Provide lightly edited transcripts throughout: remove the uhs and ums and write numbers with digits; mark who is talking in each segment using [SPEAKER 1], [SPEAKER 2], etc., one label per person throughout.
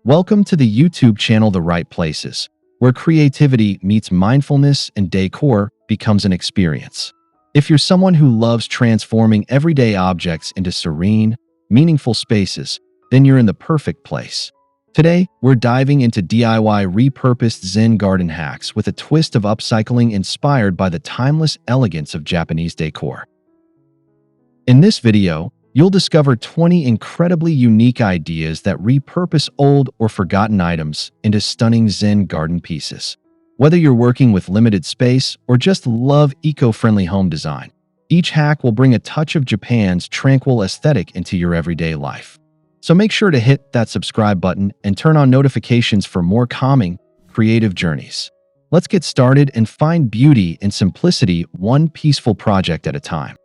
[SPEAKER 1] Welcome to the YouTube channel The Right Places, where creativity meets mindfulness and decor becomes an experience. If you're someone who loves transforming everyday objects into serene, meaningful spaces, then you're in the perfect place. Today, we're diving into DIY repurposed Zen garden hacks with a twist of upcycling inspired by the timeless elegance of Japanese decor. In this video, you'll discover 20 incredibly unique ideas that repurpose old or forgotten items into stunning Zen garden pieces. Whether you're working with limited space or just love eco-friendly home design, each hack will bring a touch of Japan's tranquil aesthetic into your everyday life. So make sure to hit that subscribe button and turn on notifications for more calming, creative journeys. Let's get started and find beauty and simplicity one peaceful project at a time.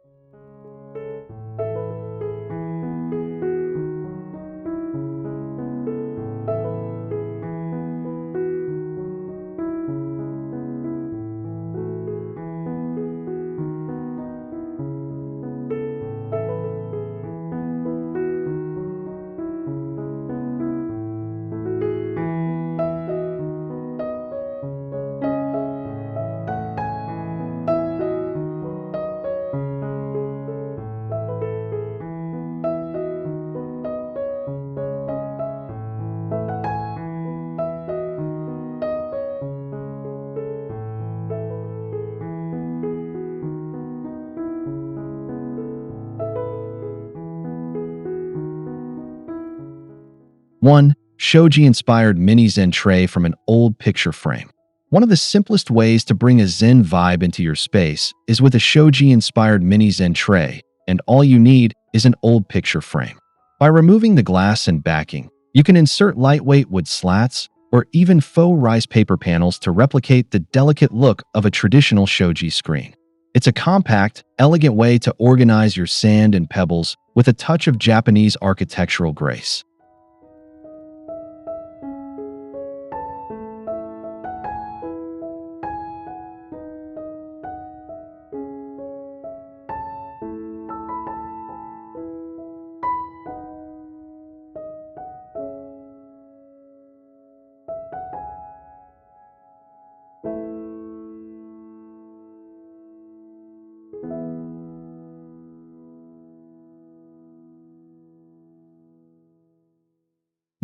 [SPEAKER 1] One, Shoji-Inspired mini Zen tray from an old picture frame. One of the simplest ways to bring a Zen vibe into your space is with a Shoji-Inspired mini Zen tray, and all you need is an old picture frame. By removing the glass and backing, you can insert lightweight wood slats or even faux rice paper panels to replicate the delicate look of a traditional shoji screen. It's a compact, elegant way to organize your sand and pebbles with a touch of Japanese architectural grace.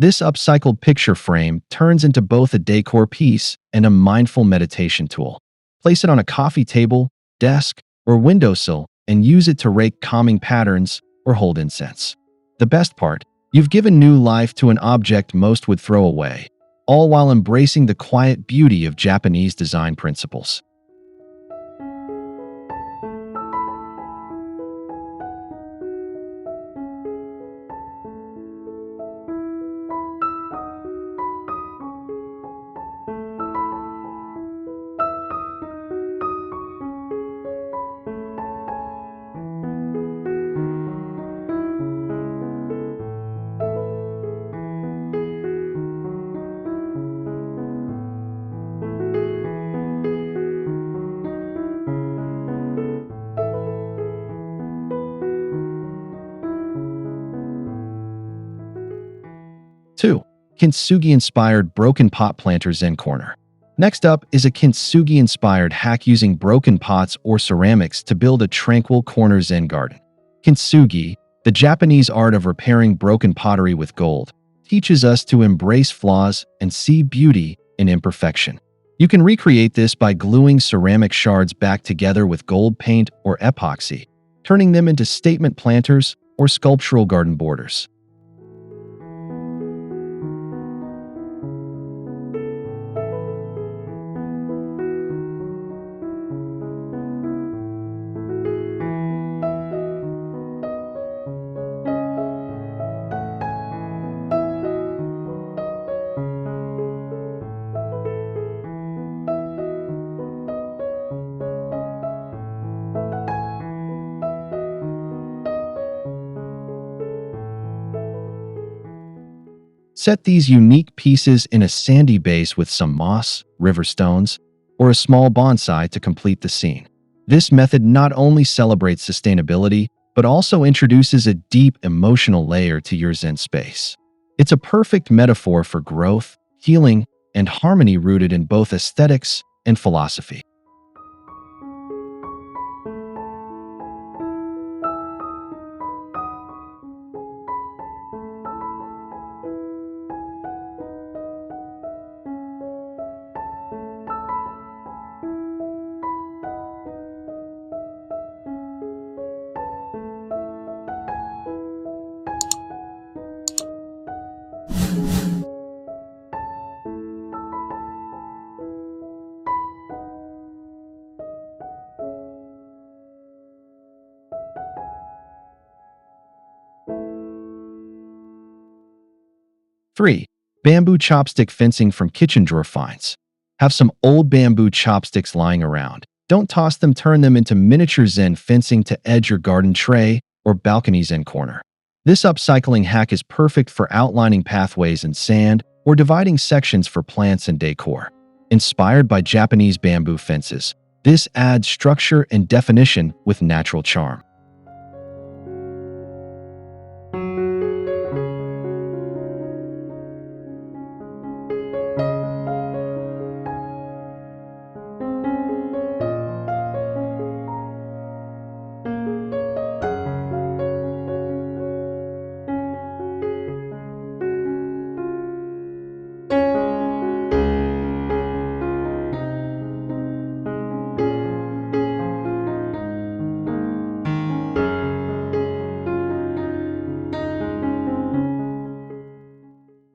[SPEAKER 1] This upcycled picture frame turns into both a decor piece and a mindful meditation tool. Place it on a coffee table, desk, or windowsill and use it to rake calming patterns or hold incense. The best part, you've given new life to an object most would throw away, all while embracing the quiet beauty of Japanese design principles. 2. Kintsugi-Inspired Broken Pot Planter Zen Corner. Next up is a Kintsugi-inspired hack using broken pots or ceramics to build a tranquil corner Zen garden. Kintsugi, the Japanese art of repairing broken pottery with gold, teaches us to embrace flaws and see beauty in imperfection. You can recreate this by gluing ceramic shards back together with gold paint or epoxy, turning them into statement planters or sculptural garden borders. Set these unique pieces in a sandy base with some moss, river stones, or a small bonsai to complete the scene. This method not only celebrates sustainability, but also introduces a deep emotional layer to your Zen space. It's a perfect metaphor for growth, healing, and harmony rooted in both aesthetics and philosophy. 3. Bamboo chopstick fencing from kitchen drawer finds. Have some old bamboo chopsticks lying around. Don't toss them, turn them into miniature Zen fencing to edge your garden tray or balcony Zen corner. This upcycling hack is perfect for outlining pathways in sand or dividing sections for plants and decor. Inspired by Japanese bamboo fences, this adds structure and definition with natural charm.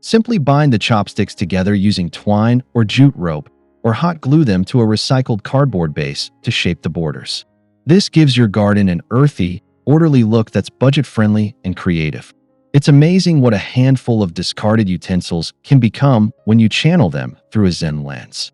[SPEAKER 1] 'Simply bind the chopsticks together using twine or jute rope, or hot glue them to a recycled cardboard base to shape the borders. This gives your garden an earthy, orderly look that's budget-friendly and creative. It's amazing what a handful of discarded utensils can become when you channel them through a Zen lens.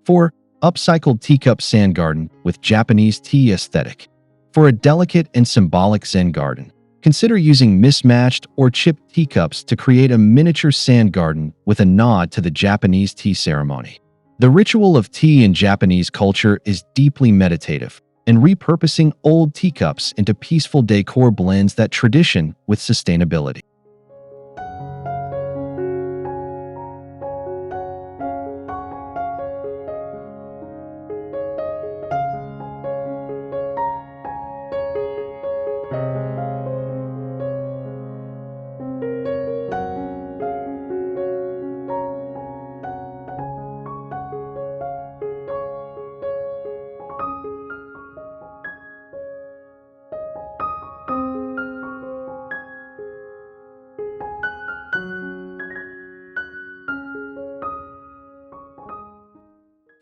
[SPEAKER 1] 4. Upcycled teacup sand garden with Japanese tea aesthetic. For a delicate and symbolic Zen garden, consider using mismatched or chipped teacups to create a miniature sand garden with a nod to the Japanese tea ceremony. The ritual of tea in Japanese culture is deeply meditative, and repurposing old teacups into peaceful decor blends that tradition with sustainability.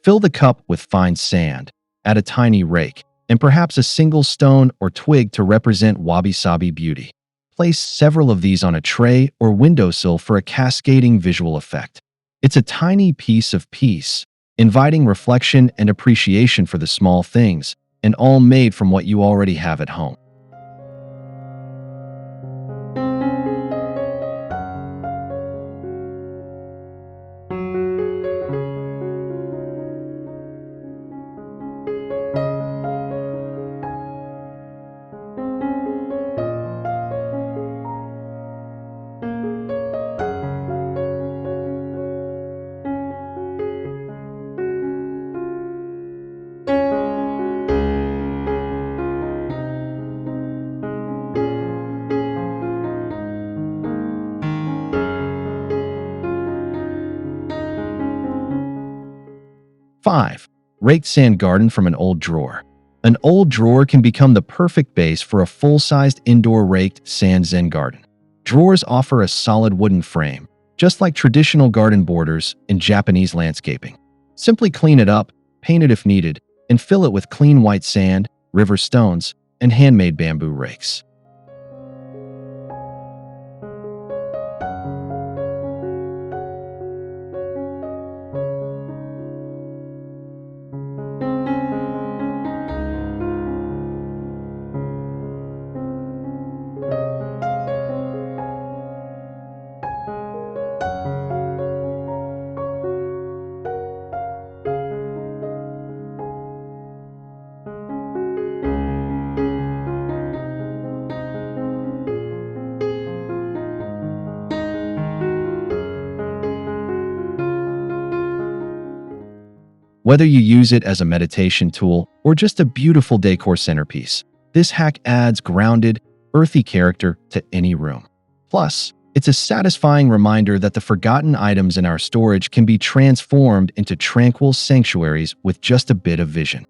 [SPEAKER 1] 'Fill the cup with fine sand, add a tiny rake, and perhaps a single stone or twig to represent wabi-sabi beauty. Place several of these on a tray or windowsill for a cascading visual effect. It's a tiny piece of peace, inviting reflection and appreciation for the small things, and all made from what you already have at home. 5. Raked sand garden from an old drawer. An old drawer can become the perfect base for a full-sized indoor raked sand Zen garden. Drawers offer a solid wooden frame, just like traditional garden borders in Japanese landscaping. Simply clean it up, paint it if needed, and fill it with clean white sand, river stones, and handmade bamboo rakes. Whether you use it as a meditation tool or just a beautiful decor centerpiece, this hack adds grounded, earthy character to any room. Plus, it's a satisfying reminder that the forgotten items in our storage can be transformed into tranquil sanctuaries with just a bit of vision.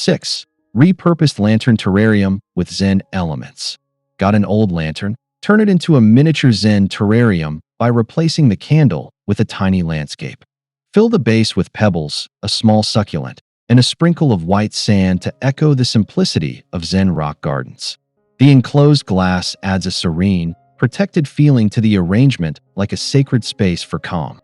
[SPEAKER 1] 6. Repurposed lantern terrarium with Zen elements. Got an old lantern? Turn it into a miniature Zen terrarium by replacing the candle with a tiny landscape. Fill the base with pebbles, a small succulent, and a sprinkle of white sand to echo the simplicity of Zen rock gardens. The enclosed glass adds a serene, protected feeling to the arrangement, like a sacred space for calm.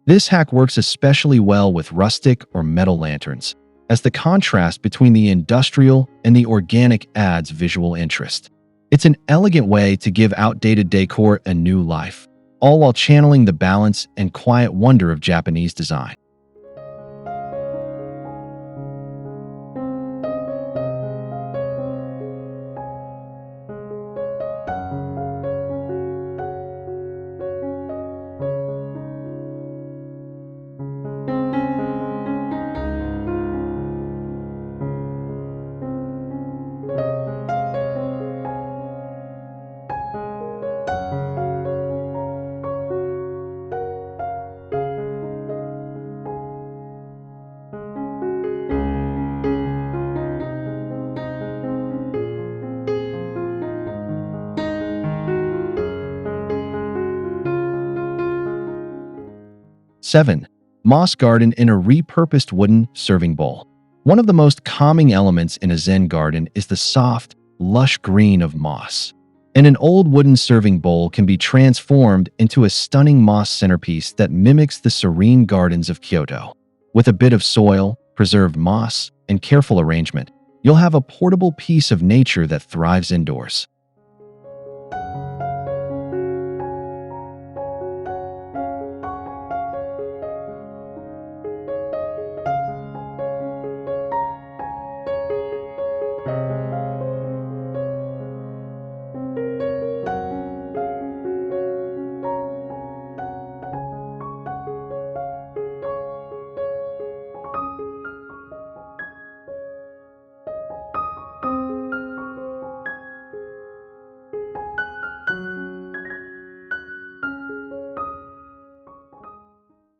[SPEAKER 1] This hack works especially well with rustic or metal lanterns, as the contrast between the industrial and the organic adds visual interest. It's an elegant way to give outdated decor a new life, all while channeling the balance and quiet wonder of Japanese design. 7. Moss garden in a repurposed wooden serving bowl. One of the most calming elements in a Zen garden is the soft, lush green of moss. And an old wooden serving bowl can be transformed into a stunning moss centerpiece that mimics the serene gardens of Kyoto. With a bit of soil, preserved moss, and careful arrangement, you'll have a portable piece of nature that thrives indoors.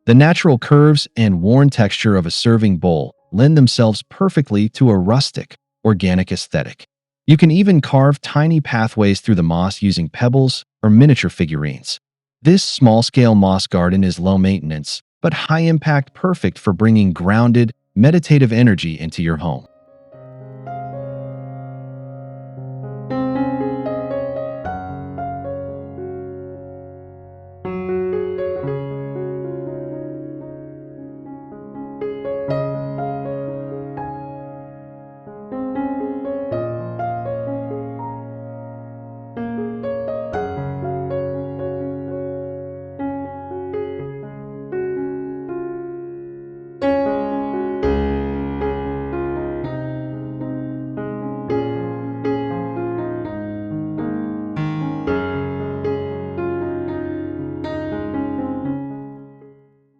[SPEAKER 1] The natural curves and worn texture of a serving bowl lend themselves perfectly to a rustic, organic aesthetic. You can even carve tiny pathways through the moss using pebbles or miniature figurines. This small-scale moss garden is low maintenance, but high impact, perfect for bringing grounded, meditative energy into your home.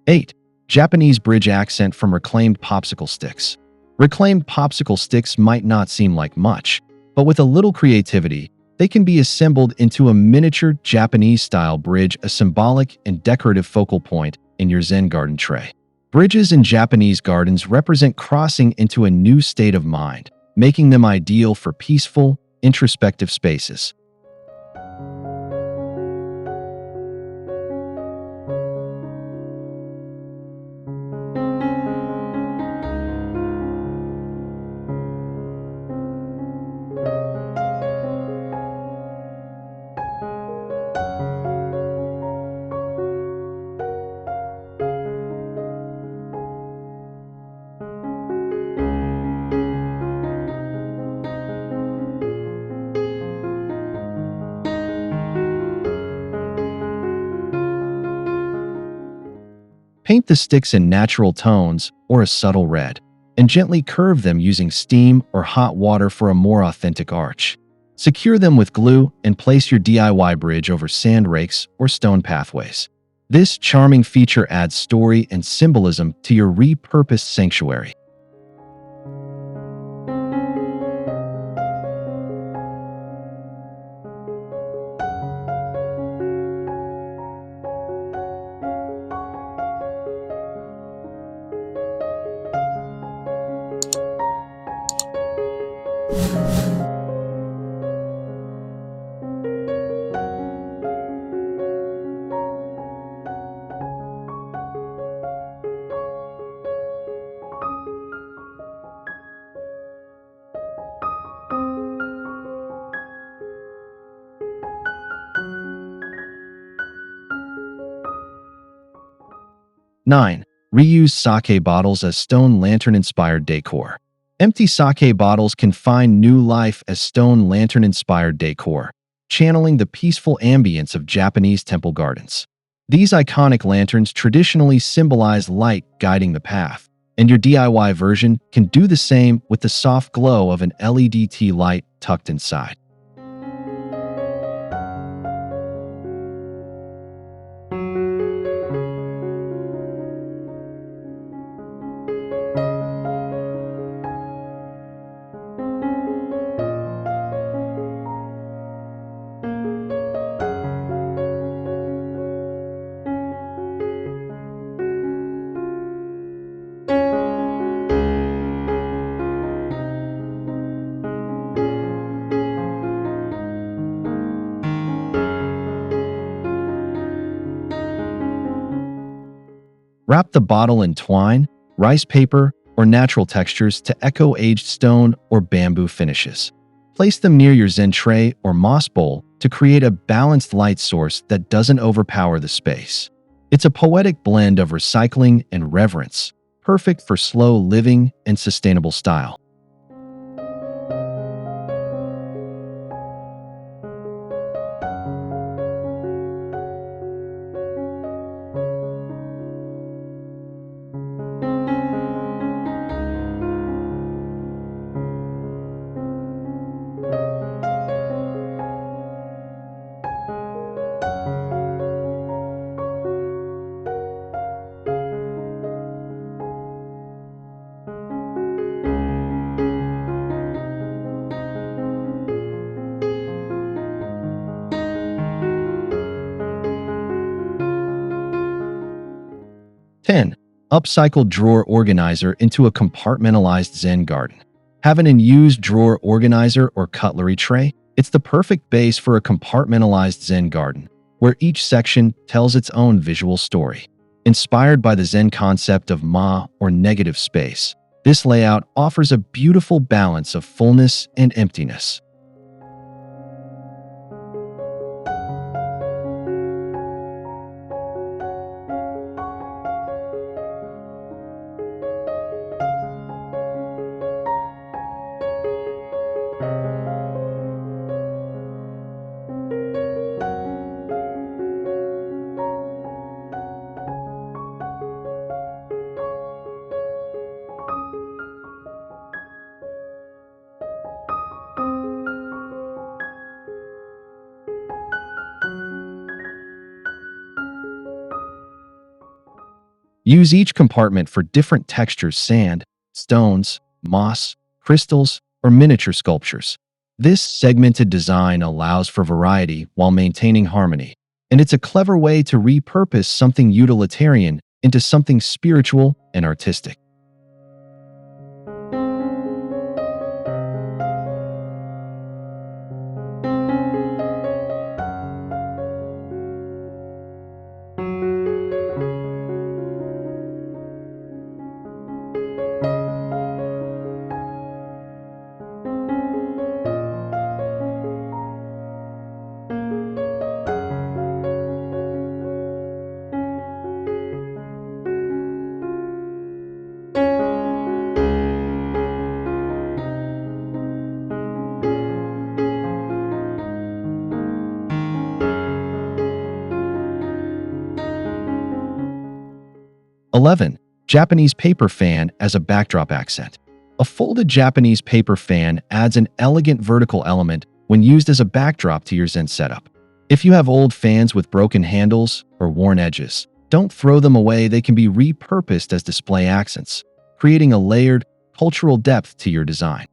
[SPEAKER 1] 8. Japanese bridge accent from reclaimed popsicle sticks. Reclaimed popsicle sticks might not seem like much, but with a little creativity, they can be assembled into a miniature Japanese-style bridge, a symbolic and decorative focal point in your Zen garden tray. Bridges in Japanese gardens represent crossing into a new state of mind, making them ideal for peaceful, introspective spaces. 'Paint the sticks in natural tones or a subtle red, and gently curve them using steam or hot water for a more authentic arch. Secure them with glue and place your DIY bridge over sand rakes or stone pathways. This charming feature adds story and symbolism to your repurposed sanctuary. 9. Reuse sake bottles as stone lantern-inspired decor. Empty sake bottles can find new life as stone lantern-inspired decor, channeling the peaceful ambience of Japanese temple gardens. These iconic lanterns traditionally symbolize light guiding the path, and your DIY version can do the same with the soft glow of an LED tea light tucked inside. 'Wrap the bottle in twine, rice paper, or natural textures to echo aged stone or bamboo finishes. Place them near your Zen tray or moss bowl to create a balanced light source that doesn't overpower the space. It's a poetic blend of recycling and reverence, perfect for slow living and sustainable style. 10. Upcycled drawer organizer into a compartmentalized Zen garden. Have an unused drawer organizer or cutlery tray? It's the perfect base for a compartmentalized Zen garden. where each section tells its own visual story. Inspired by the Zen concept of ma, or negative space, this layout offers a beautiful balance of fullness and emptiness. Use each compartment for different textures: sand, stones, moss, crystals, or miniature sculptures. This segmented design allows for variety while maintaining harmony, and it's a clever way to repurpose something utilitarian into something spiritual and artistic. 11. Japanese paper fan as a backdrop accent. A folded Japanese paper fan adds an elegant vertical element when used as a backdrop to your Zen setup. If you have old fans with broken handles or worn edges, don't throw them away. They can be repurposed as display accents, creating a layered, cultural depth to your design.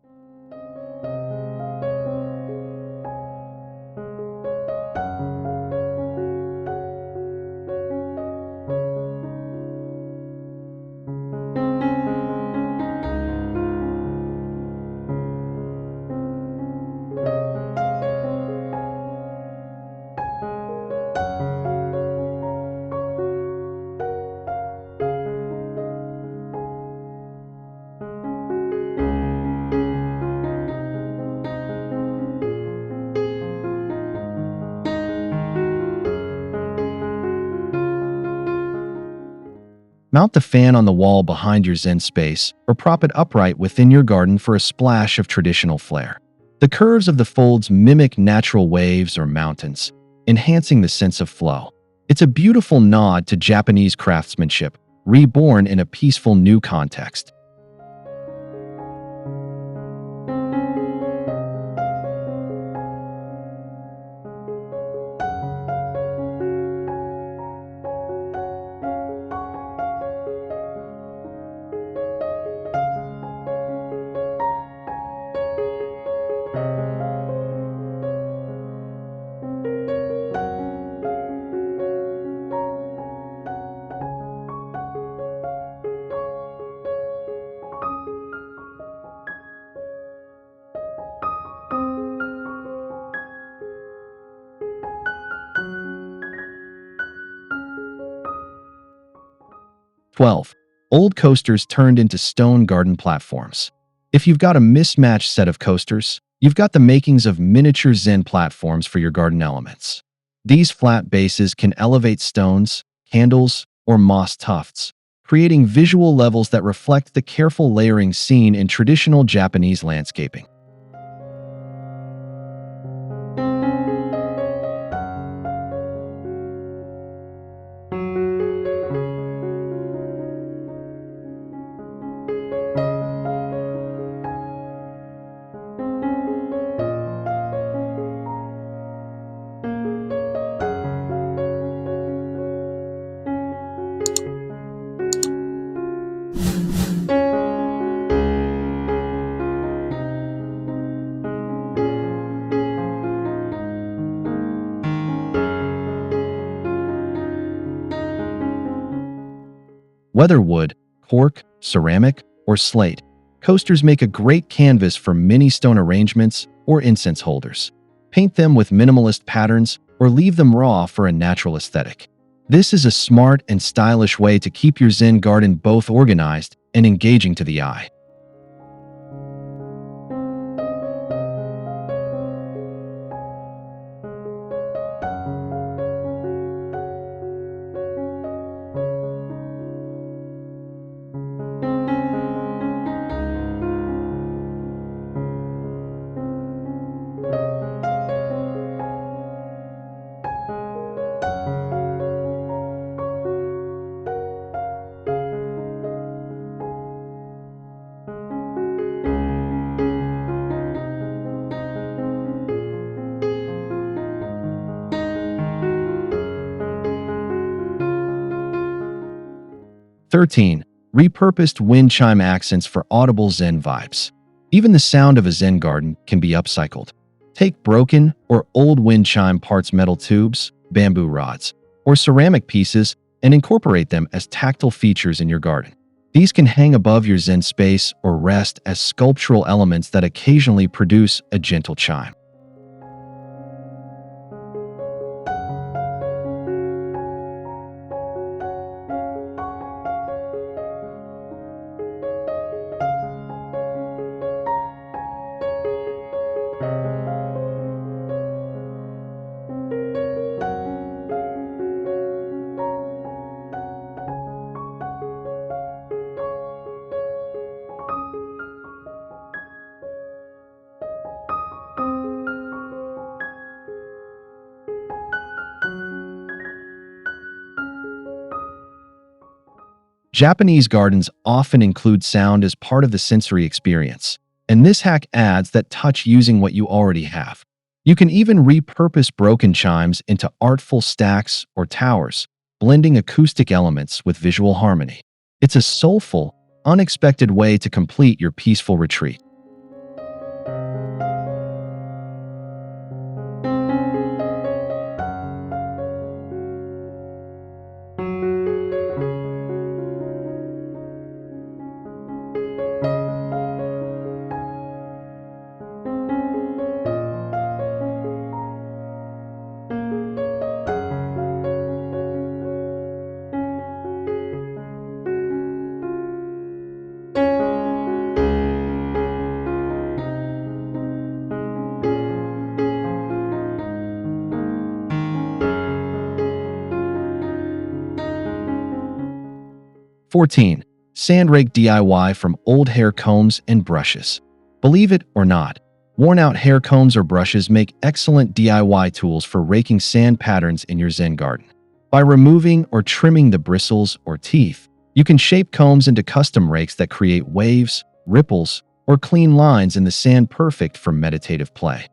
[SPEAKER 1] 'Mount the fan on the wall behind your Zen space, or prop it upright within your garden for a splash of traditional flair. The curves of the folds mimic natural waves or mountains, enhancing the sense of flow. It's a beautiful nod to Japanese craftsmanship, reborn in a peaceful new context. 12. Old coasters turned into stone garden platforms. If you've got a mismatched set of coasters, you've got the makings of miniature Zen platforms for your garden elements. These flat bases can elevate stones, candles, or moss tufts, creating visual levels that reflect the careful layering seen in traditional Japanese landscaping. 'Whether wood, cork, ceramic, or slate, coasters make a great canvas for mini stone arrangements or incense holders. Paint them with minimalist patterns or leave them raw for a natural aesthetic. This is a smart and stylish way to keep your Zen garden both organized and engaging to the eye. 13. Repurposed wind chime accents for audible Zen vibes. Even the sound of a Zen garden can be upcycled. Take broken or old wind chime parts, metal tubes, bamboo rods, or ceramic pieces and incorporate them as tactile features in your garden. These can hang above your Zen space or rest as sculptural elements that occasionally produce a gentle chime. 'Japanese gardens often include sound as part of the sensory experience, and this hack adds that touch using what you already have. You can even repurpose broken chimes into artful stacks or towers, blending acoustic elements with visual harmony. It's a soulful, unexpected way to complete your peaceful retreat. 14. Sand rake DIY from old hair combs and brushes. Believe it or not, worn-out hair combs or brushes make excellent DIY tools for raking sand patterns in your Zen garden. By removing or trimming the bristles or teeth, you can shape combs into custom rakes that create waves, ripples, or clean lines in the sand, perfect for meditative play.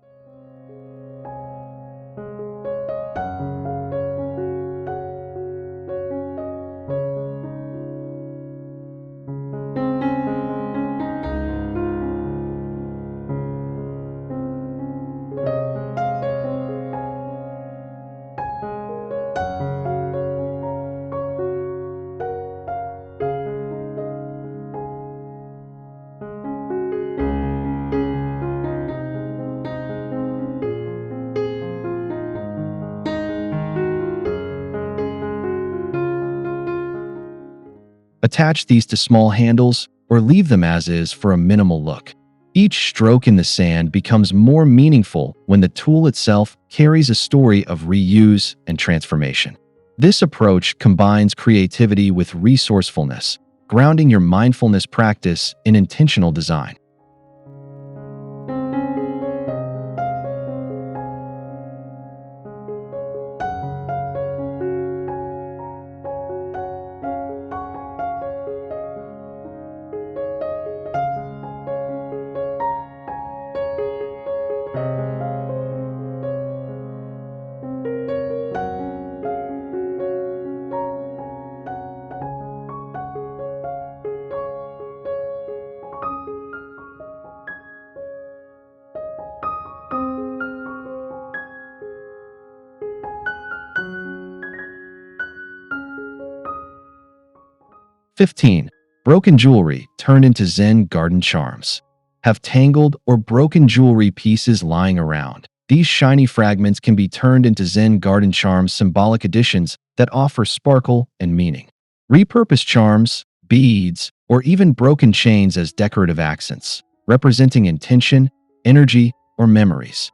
[SPEAKER 1] 'Attach these to small handles or leave them as is for a minimal look. Each stroke in the sand becomes more meaningful when the tool itself carries a story of reuse and transformation. This approach combines creativity with resourcefulness, grounding your mindfulness practice in intentional design. 15. Broken jewelry turned into Zen garden charms. Have tangled or broken jewelry pieces lying around. These shiny fragments can be turned into Zen garden charms, symbolic additions that offer sparkle and meaning. Repurpose charms, beads, or even broken chains as decorative accents, representing intention, energy, or memories.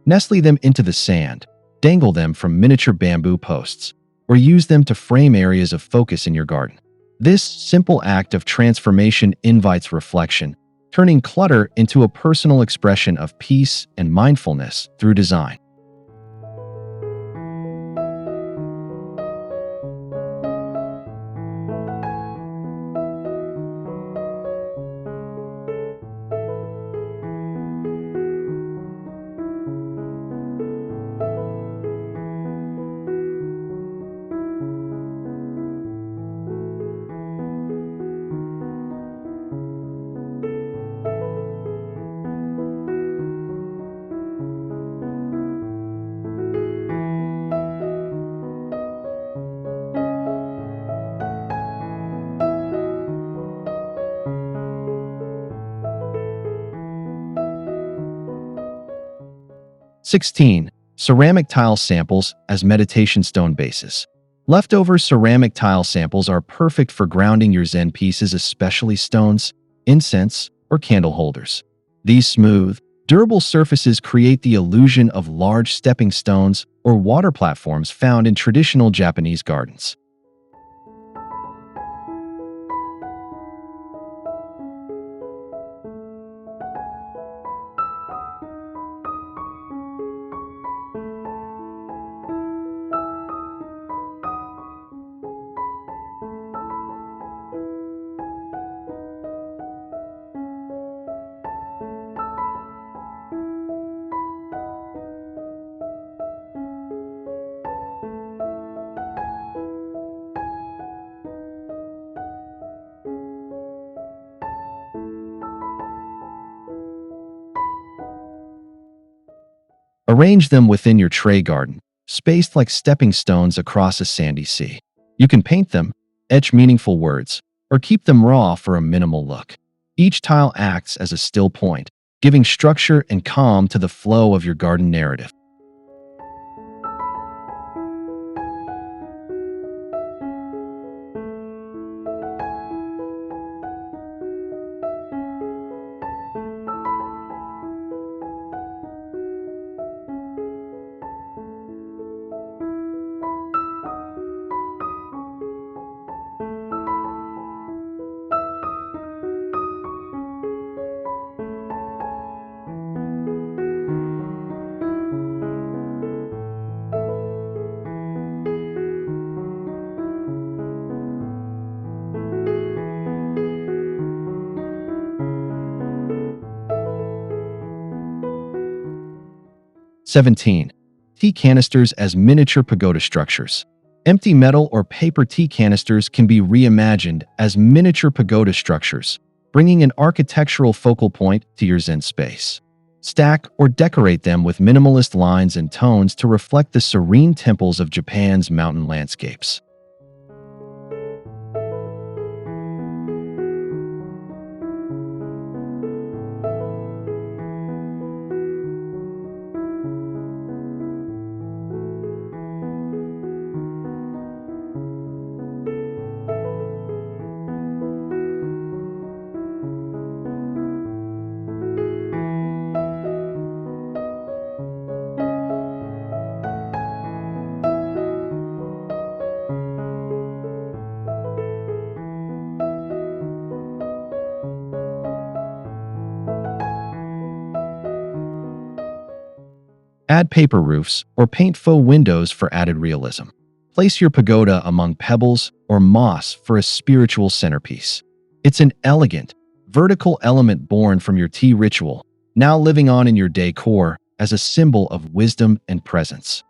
[SPEAKER 1] 'Nestle them into the sand, dangle them from miniature bamboo posts, or use them to frame areas of focus in your garden. This simple act of transformation invites reflection, turning clutter into a personal expression of peace and mindfulness through design. 16. Ceramic tile samples as meditation stone bases. Leftover ceramic tile samples are perfect for grounding your Zen pieces, especially stones, incense, or candle holders. These smooth, durable surfaces create the illusion of large stepping stones or water platforms found in traditional Japanese gardens. 'Arrange them within your tray garden, spaced like stepping stones across a sandy sea. You can paint them, etch meaningful words, or keep them raw for a minimal look. Each tile acts as a still point, giving structure and calm to the flow of your garden narrative. 17. Tea canisters as miniature pagoda structures. Empty metal or paper tea canisters can be reimagined as miniature pagoda structures, bringing an architectural focal point to your Zen space. Stack or decorate them with minimalist lines and tones to reflect the serene temples of Japan's mountain landscapes. 'Add paper roofs or paint faux windows for added realism. Place your pagoda among pebbles or moss for a spiritual centerpiece. It's an elegant, vertical element born from your tea ritual, now living on in your decor as a symbol of wisdom and presence.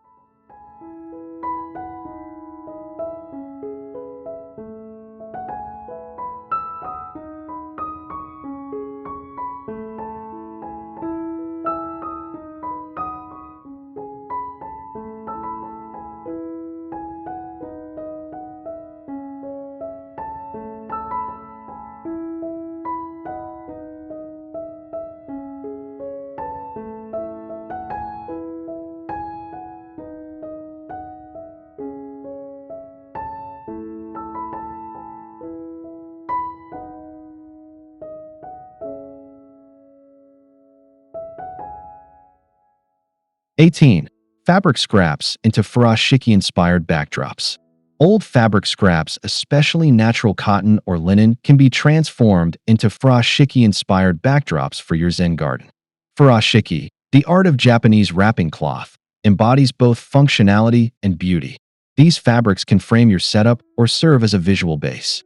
[SPEAKER 1] 18. Fabric scraps into Furoshiki-Inspired backdrops. Old fabric scraps, especially natural cotton or linen, can be transformed into Furoshiki-inspired backdrops for your Zen garden. Furoshiki, the art of Japanese wrapping cloth, embodies both functionality and beauty. These fabrics can frame your setup or serve as a visual base.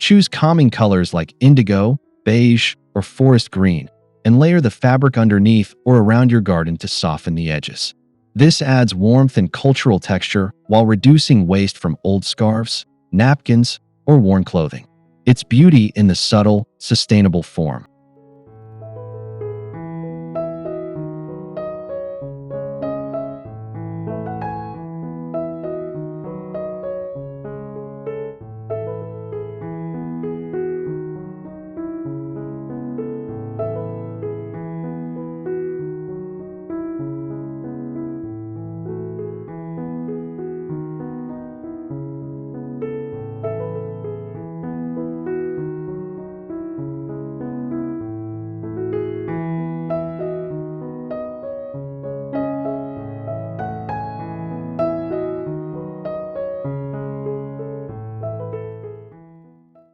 [SPEAKER 1] 'Choose calming colors like indigo, beige, or forest green, and layer the fabric underneath or around your garden to soften the edges. This adds warmth and cultural texture while reducing waste from old scarves, napkins, or worn clothing. It's beauty in the subtle, sustainable form.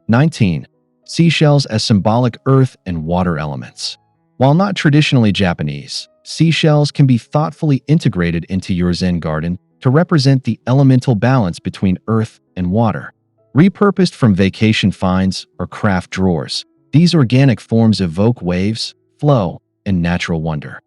[SPEAKER 1] 19. Seashells as symbolic earth and water elements. While not traditionally Japanese, seashells can be thoughtfully integrated into your Zen garden to represent the elemental balance between earth and water. Repurposed from vacation finds or craft drawers, these organic forms evoke waves, flow, and natural wonder.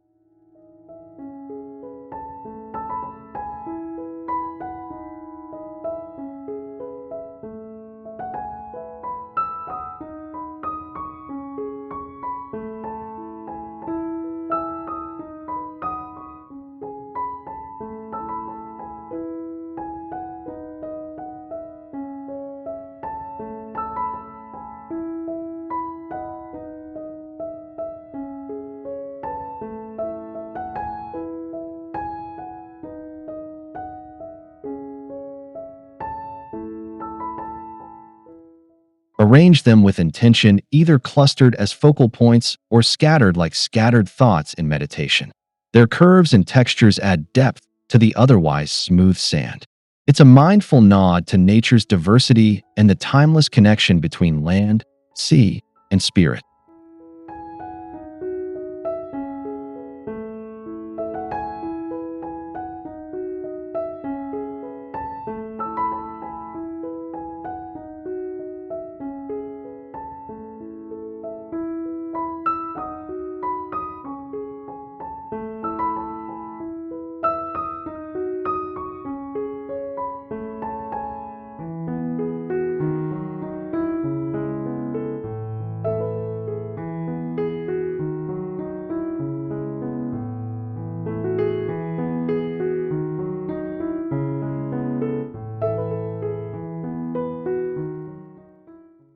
[SPEAKER 1] 'Arrange them with intention, either clustered as focal points or scattered like scattered thoughts in meditation. Their curves and textures add depth to the otherwise smooth sand. It's a mindful nod to nature's diversity and the timeless connection between land, sea, and spirit.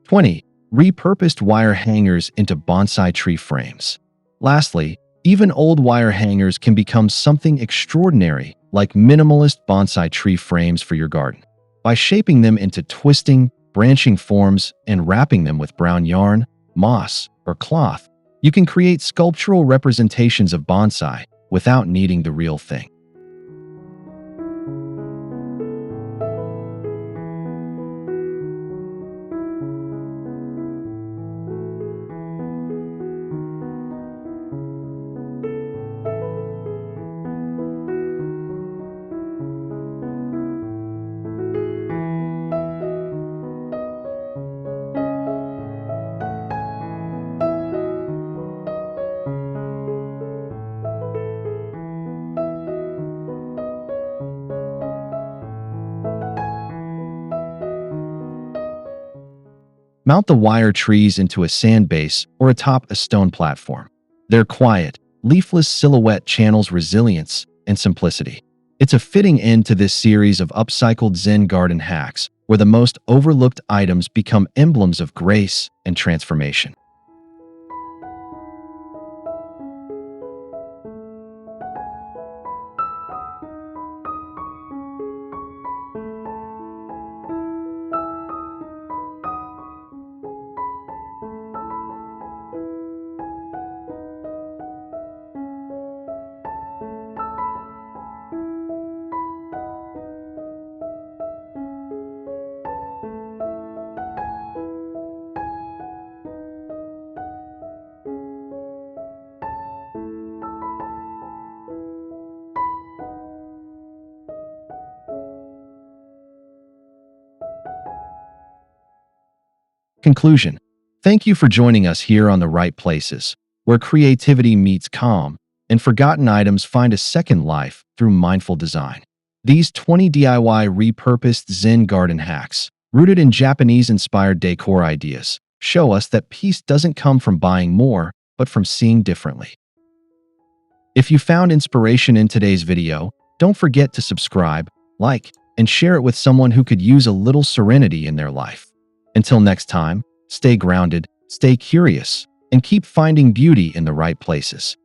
[SPEAKER 1] 20. repurposed wire hangers into bonsai tree frames. Lastly, even old wire hangers can become something extraordinary, like minimalist bonsai tree frames for your garden. By shaping them into twisting, branching forms and wrapping them with brown yarn, moss, or cloth, you can create sculptural representations of bonsai without needing the real thing. Mount the wire trees into a sand base or atop a stone platform. Their quiet, leafless silhouette channels resilience and simplicity. It's a fitting end to this series of upcycled Zen garden hacks, where the most overlooked items become emblems of grace and transformation. Conclusion. Thank you for joining us here on The Right Places, where creativity meets calm and forgotten items find a second life through mindful design. These 20 DIY repurposed Zen garden hacks, rooted in Japanese-inspired decor ideas, show us that peace doesn't come from buying more, but from seeing differently. If you found inspiration in today's video, don't forget to subscribe, like, and share it with someone who could use a little serenity in their life. Until next time, stay grounded, stay curious, and keep finding beauty in the right places.